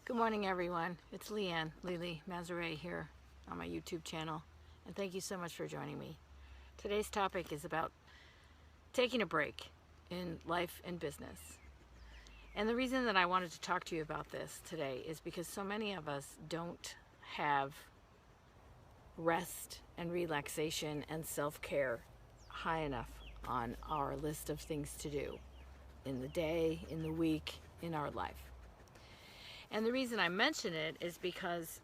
Good morning, everyone. It's Leanne, Lily Mazaret here on my YouTube channel, and thank you so much for joining me. Today's topic is about taking a break in life and business. And the reason that I wanted to talk to you about this today is because so many of us don't have rest and relaxation and self-care high enough on our list of things to do in the day, in the week, in our life. And the reason I mention it is because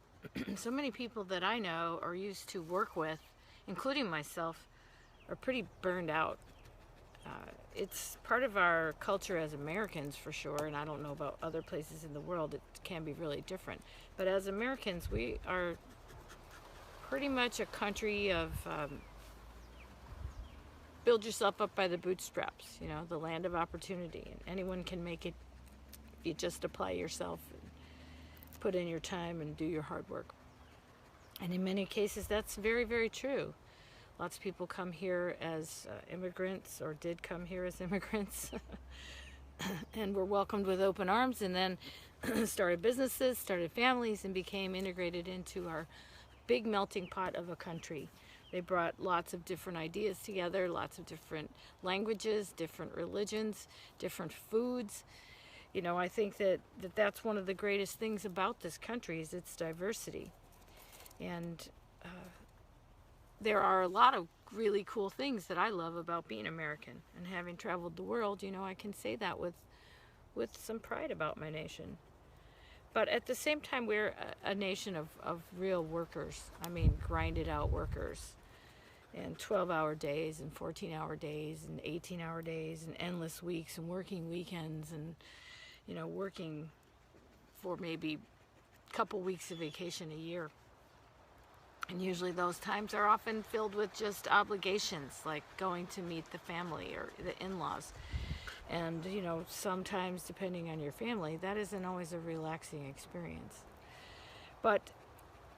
so many people that I know or used to work with, including myself, are pretty burned out. It's part of our culture as Americans for sure, and I don't know about other places in the world, it can be really different. But as Americans, we are pretty much a country of build yourself up by the bootstraps, the land of opportunity. And anyone can make it if you just apply yourself, put in your time, and do your hard work. And in many cases, that's very, very true. Lots of people come here as immigrants, or did come here as immigrants, and were welcomed with open arms, and then started businesses, started families, and became integrated into our big melting pot of a country. They brought lots of different ideas together, lots of different languages, different religions, different foods. I think that's one of the greatest things about this country is its diversity. And there are a lot of really cool things that I love about being American. And having traveled the world, I can say that with some pride about my nation. But at the same time, we're a nation of real workers. I mean, grinded out workers. And 12-hour days and 14-hour days and 18-hour days and endless weeks and working weekends and working for maybe a couple weeks of vacation a year. And usually those times are often filled with just obligations, like going to meet the family or the in-laws. And, sometimes, depending on your family, that isn't always a relaxing experience. But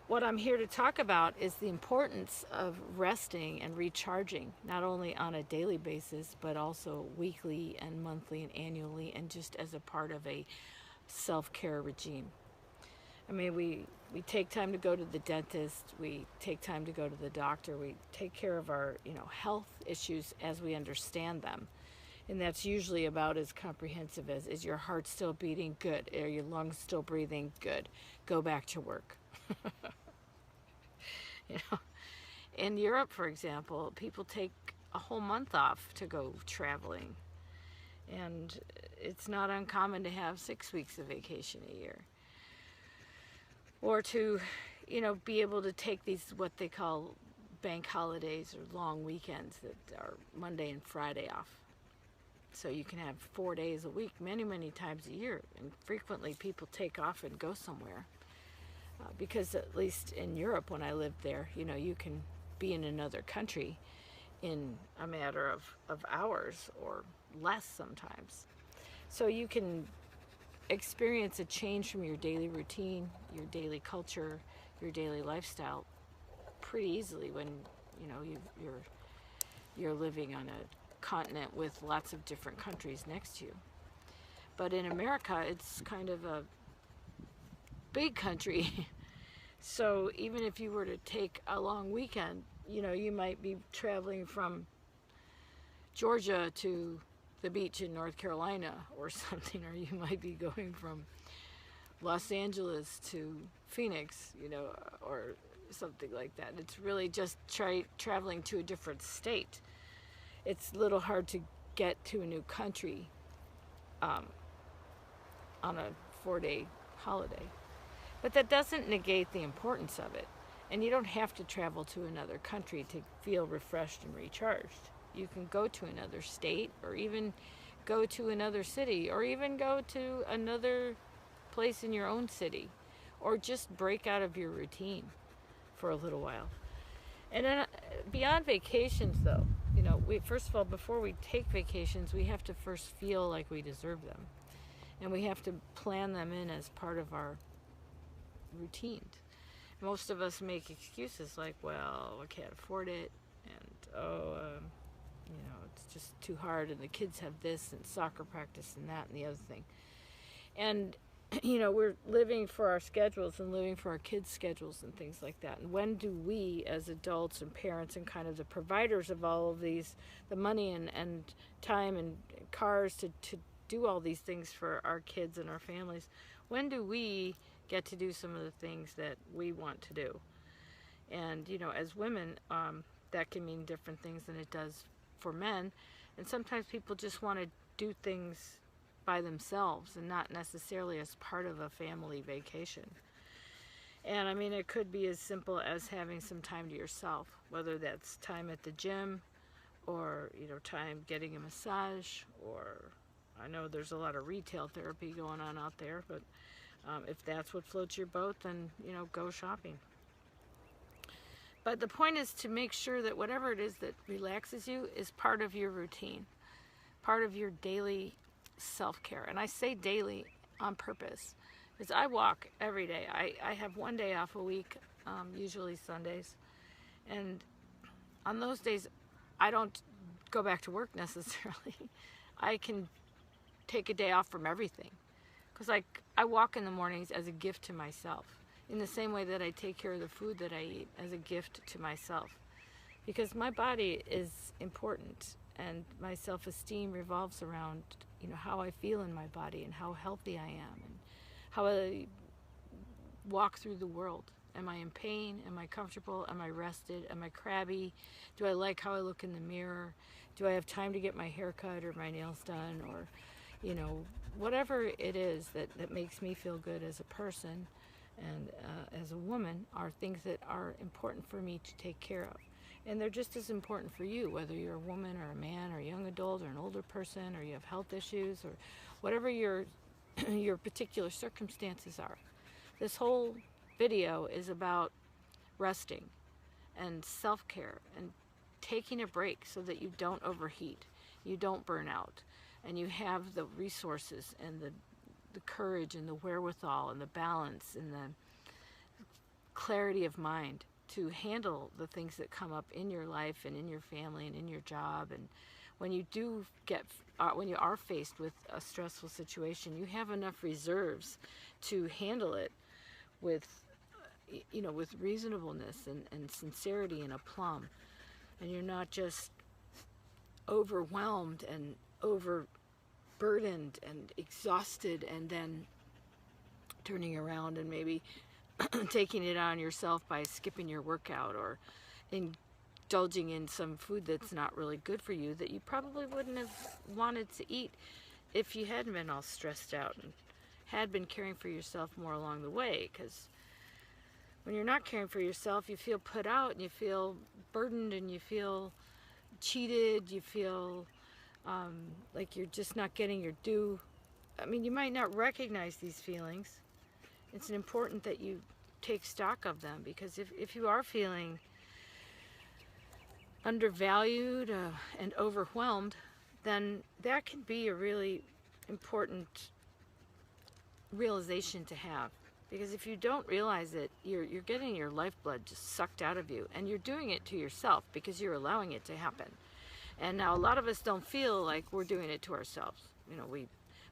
what I'm here to talk about is the importance of resting and recharging, not only on a daily basis, but also weekly and monthly and annually, and just as a part of a self-care regime. I mean, we take time to go to the dentist, we take time to go to the doctor, we take care of our, health issues as we understand them. And that's usually about as comprehensive as, is your heart still beating? Good. Are your lungs still breathing? Good. Go back to work. In Europe, for example, people take a whole month off to go traveling. And it's not uncommon to have 6 weeks of vacation a year. Or to, be able to take these, what they call bank holidays or long weekends that are Monday and Friday off. So you can have 4 days a week, many, many times a year. And frequently people take off and go somewhere. Because at least in Europe, when I lived there, you can be in another country in a matter of hours or less sometimes. So you can experience a change from your daily routine, your daily culture, your daily lifestyle pretty easily when, you're living on a continent with lots of different countries next to you. But in America, it's kind of a big country. So even if you were to take a long weekend, you might be traveling from Georgia to the beach in North Carolina or something, or you might be going from Los Angeles to Phoenix, or something like that. It's really just traveling to a different state. It's a little hard to get to a new country on a 4-day holiday. But that doesn't negate the importance of it. And you don't have to travel to another country to feel refreshed and recharged. You can go to another state, or even go to another city, or even go to another place in your own city, or just break out of your routine for a little while. And then beyond vacations, though, first of all, before we take vacations, we have to first feel like we deserve them. And we have to plan them in as part of our routine. Most of us make excuses like, well, I can't afford it, and it's just too hard, and the kids have this, and soccer practice, and that, and the other thing. And you know, we're living for our schedules and living for our kids' schedules and things like that. And when do we, as adults and parents and kind of the providers of all of these, the money and time and cars to do all these things for our kids and our families, when do we get to do some of the things that we want to do? And, you know, as women, that can mean different things than it does for men. And sometimes people just want to do things by themselves and not necessarily as part of a family vacation. And I mean, it could be as simple as having some time to yourself, whether that's time at the gym or, you know, time getting a massage, or I know there's a lot of retail therapy going on out there, but if that's what floats your boat, then, you know, go shopping. But the point is to make sure that whatever it is that relaxes you is part of your routine, part of your daily self-care. And I say daily on purpose because I walk every day. I have one day off a week, usually Sundays. And on those days, I don't go back to work necessarily. I can take a day off from everything because I walk in the mornings as a gift to myself, in the same way that I take care of the food that I eat as a gift to myself, because my body is important and my self-esteem revolves around, you know, how I feel in my body and how healthy I am and how I walk through the world. Am I in pain? Am I comfortable? Am I rested? Am I crabby? Do I like how I look in the mirror? Do I have time to get my hair cut or my nails done, or, you know, whatever it is that makes me feel good as a person and as a woman are things that are important for me to take care of. And they're just as important for you, whether you're a woman or a man or a young adult or an older person, or you have health issues, or whatever your your particular circumstances are. This whole video is about resting and self-care and taking a break so that you don't overheat, you don't burn out, and you have the resources and the courage and the wherewithal and the balance and the clarity of mind to handle the things that come up in your life and in your family and in your job. And when you do when you are faced with a stressful situation, you have enough reserves to handle it with, you know, with reasonableness and sincerity and aplomb. And you're not just overwhelmed and overburdened and exhausted and then turning around and maybe taking it on yourself by skipping your workout or indulging in some food that's not really good for you that you probably wouldn't have wanted to eat if you hadn't been all stressed out and had been caring for yourself more along the way. Because when you're not caring for yourself, you feel put out and you feel burdened and you feel cheated, you feel like you're just not getting your due. I mean, you might not recognize these feelings. It's important that you take stock of them, because if you are feeling undervalued and overwhelmed, then that can be a really important realization to have. Because if you don't realize it, you're getting your lifeblood just sucked out of you, and you're doing it to yourself because you're allowing it to happen. And now a lot of us don't feel like we're doing it to ourselves. You know, we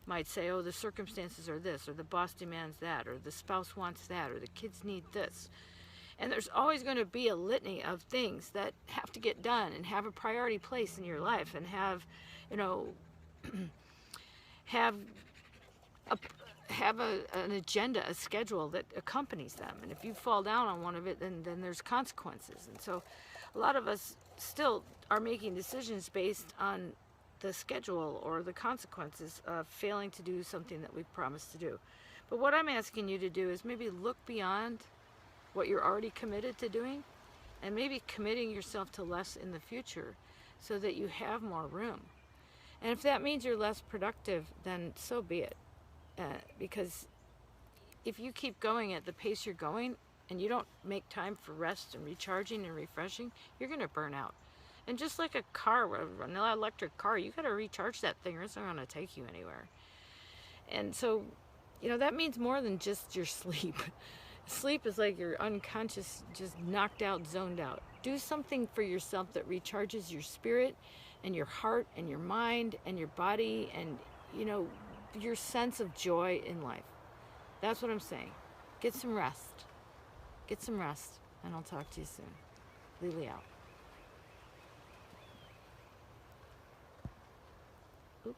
might say, oh, the circumstances are this, or the boss demands that, or the spouse wants that, or the kids need this. And there's always going to be a litany of things that have to get done and have a priority place in your life and have, you know, have an agenda, a schedule that accompanies them. And if you fall down on one of it, then there's consequences. And so a lot of us still are making decisions based on the schedule or the consequences of failing to do something that we promised to do. But what I'm asking you to do is maybe look beyond what you're already committed to doing and maybe committing yourself to less in the future so that you have more room. And if that means you're less productive, then so be it. Because if you keep going at the pace you're going and you don't make time for rest and recharging and refreshing, you're going to burn out. And just like a car, an electric car, you got to recharge that thing or it's not going to take you anywhere. And so, you know, that means more than just your sleep. Sleep is like your unconscious, just knocked out, zoned out. Do something for yourself that recharges your spirit and your heart and your mind and your body and, you know, your sense of joy in life. That's what I'm saying. Get some rest. Get some rest, and I'll talk to you soon. Lily out. Oop.